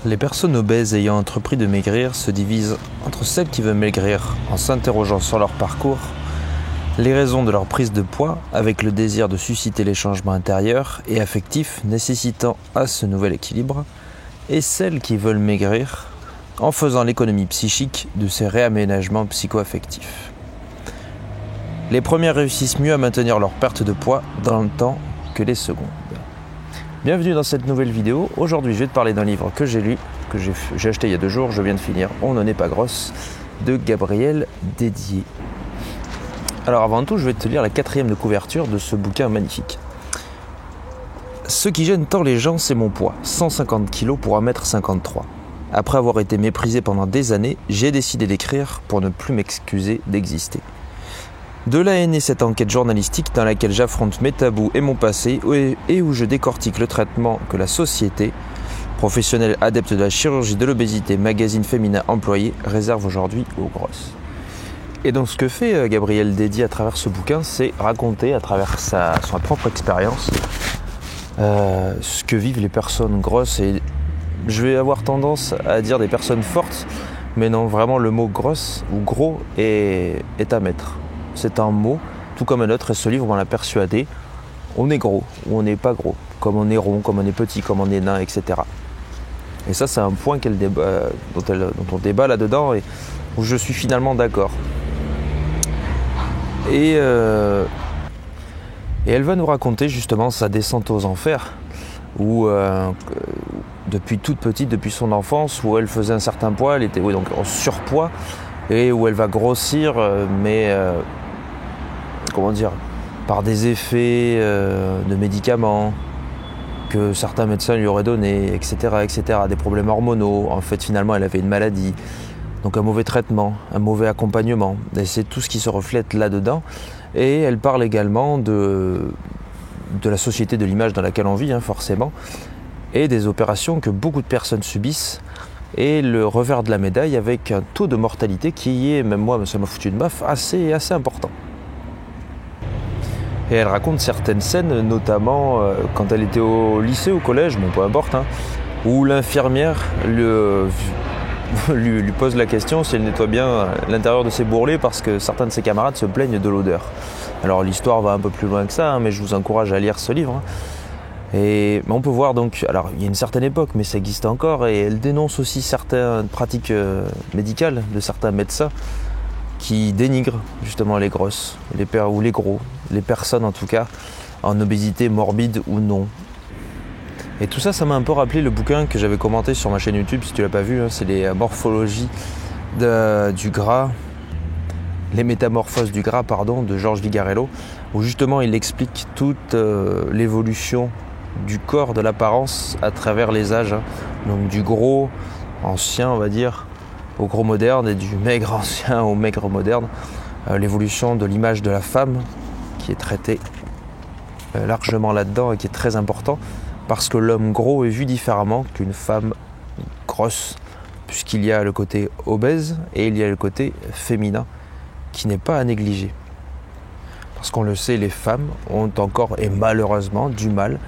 Les personnes obèses ayant entrepris de maigrir se divisent entre celles qui veulent maigrir en s'interrogeant sur leur parcours, les raisons de leur prise de poids avec le désir de susciter les changements intérieurs et affectifs nécessitant à ce nouvel équilibre, et celles qui veulent maigrir en faisant l'économie psychique de ces réaménagements psycho-affectifs. Les premières réussissent mieux à maintenir leur perte de poids dans le temps que les secondes. Bienvenue dans cette nouvelle vidéo. Aujourd'hui, je vais te parler d'un livre que j'ai lu, que j'ai acheté il y a 2 jours, je viens de finir, On n'en est pas grosse, de Gabriel Dédier. Alors avant tout, je vais te lire la 4e de couverture de ce bouquin magnifique. Ce qui gêne tant les gens, c'est mon poids, 150 kg pour 1m53. Après avoir été méprisé pendant des années, j'ai décidé d'écrire pour ne plus m'excuser d'exister. De là est née cette enquête journalistique dans laquelle j'affronte mes tabous et mon passé et où je décortique le traitement que la société, professionnelle adepte de la chirurgie de l'obésité, magazine féminin employé, réserve aujourd'hui aux grosses. Et donc ce que fait Gabriel Dédier à travers ce bouquin, c'est raconter à travers sa propre expérience ce que vivent les personnes grosses. Et je vais avoir tendance à dire des personnes fortes, mais non, vraiment le mot grosse ou gros est à mettre. C'est un mot, tout comme un autre, et ce livre m'en a persuadé. On est gros ou on n'est pas gros, comme on est rond, comme on est petit, comme on est nain, etc. Et ça, c'est un point dont on débat là-dedans et où je suis finalement d'accord. Et elle va nous raconter justement sa descente aux enfers, où depuis toute petite, depuis son enfance, où elle faisait un certain poids, elle était donc en surpoids, et où elle va grossir, mais par des effets de médicaments que certains médecins lui auraient donnés, etc., des problèmes hormonaux. En fait, finalement, elle avait une maladie, donc un mauvais traitement, un mauvais accompagnement. Et c'est tout ce qui se reflète là-dedans. Et elle parle également de la société de l'image dans laquelle on vit, forcément, et des opérations que beaucoup de personnes subissent. Et le revers de la médaille avec un taux de mortalité qui est, même moi, ça m'a foutu une baffe, assez important. Et elle raconte certaines scènes, notamment quand elle était au lycée, au collège, bon peu importe, où l'infirmière lui pose la question si elle nettoie bien l'intérieur de ses bourrelets parce que certains de ses camarades se plaignent de l'odeur. Alors l'histoire va un peu plus loin que ça, mais je vous encourage à lire ce livre. Et on peut voir donc, alors il y a une certaine époque, mais ça existe encore, et elle dénonce aussi certaines pratiques médicales de certains médecins qui dénigrent justement les grosses, ou les gros, les personnes en tout cas, en obésité morbide ou non. Et tout ça, ça m'a un peu rappelé le bouquin que j'avais commenté sur ma chaîne YouTube, si tu l'as pas vu, c'est les morphologies du gras, les métamorphoses du gras, de Georges Vigarello, où justement il explique toute l'évolution du corps, de l'apparence à travers les âges, donc du gros ancien, on va dire, au gros moderne, et du maigre ancien au maigre moderne, l'évolution de l'image de la femme qui est traitée largement là-dedans et qui est très important parce que l'homme gros est vu différemment qu'une femme grosse, puisqu'il y a le côté obèse et il y a le côté féminin qui n'est pas à négliger. Parce qu'on le sait, les femmes ont encore et malheureusement du mal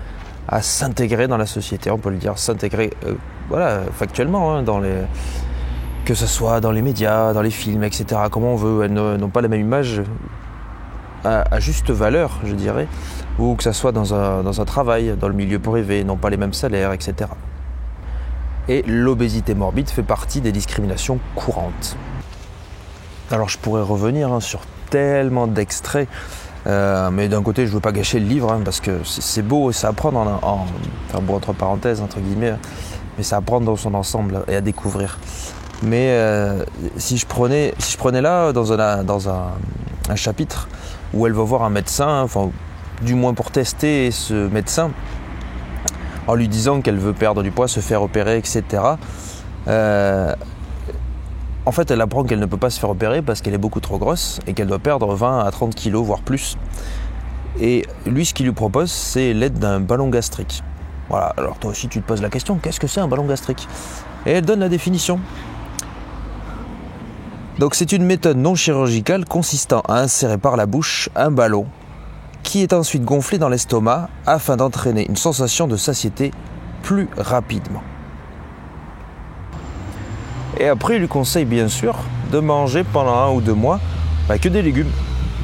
à s'intégrer dans la société, on peut le dire, s'intégrer factuellement que ce soit dans les médias, dans les films, etc. Comment on veut, elles n'ont pas la même image à juste valeur, je dirais, ou que ce soit dans un travail, dans le milieu privé, n'ont pas les mêmes salaires, etc. Et l'obésité morbide fait partie des discriminations courantes. Alors je pourrais revenir sur tellement d'extraits, mais d'un côté je ne veux pas gâcher le livre, parce que c'est beau et ça apprendre entre parenthèses, entre guillemets, mais ça apprendre dans son ensemble et à découvrir. Mais si je prenais là dans un chapitre où elle va voir un médecin, du moins pour tester ce médecin, en lui disant qu'elle veut perdre du poids, se faire opérer, etc. En fait, elle apprend qu'elle ne peut pas se faire opérer parce qu'elle est beaucoup trop grosse et qu'elle doit perdre 20 à 30 kilos, voire plus. Et lui, ce qu'il lui propose, c'est l'aide d'un ballon gastrique. Voilà, alors toi aussi tu te poses la question, qu'est-ce que c'est un ballon gastrique ? Et elle donne la définition. Donc c'est une méthode non chirurgicale consistant à insérer par la bouche un ballon qui est ensuite gonflé dans l'estomac afin d'entraîner une sensation de satiété plus rapidement. Et après, il lui conseille bien sûr de manger pendant 1 ou 2 mois que des légumes,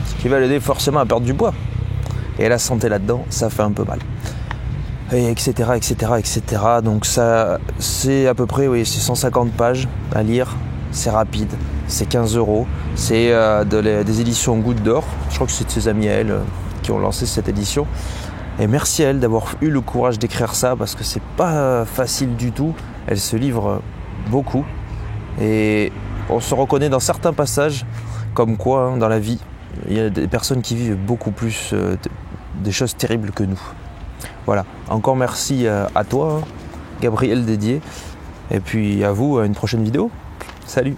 ce qui va l'aider forcément à perdre du poids. Et la santé là-dedans, ça fait un peu mal. Et etc. Donc ça, c'est à peu près, oui, c'est 150 pages à lire. C'est rapide, c'est 15 €. C'est des éditions Goutte d'Or. Je crois que c'est de ses amis à elle qui ont lancé cette édition. Et merci à elle d'avoir eu le courage d'écrire ça parce que c'est pas facile du tout. Elle se livre beaucoup et on se reconnaît dans certains passages, comme quoi dans la vie, il y a des personnes qui vivent beaucoup plus des choses terribles que nous. Voilà, encore merci à toi, Gabriel Dédier, et puis à vous, à une prochaine vidéo. Salut!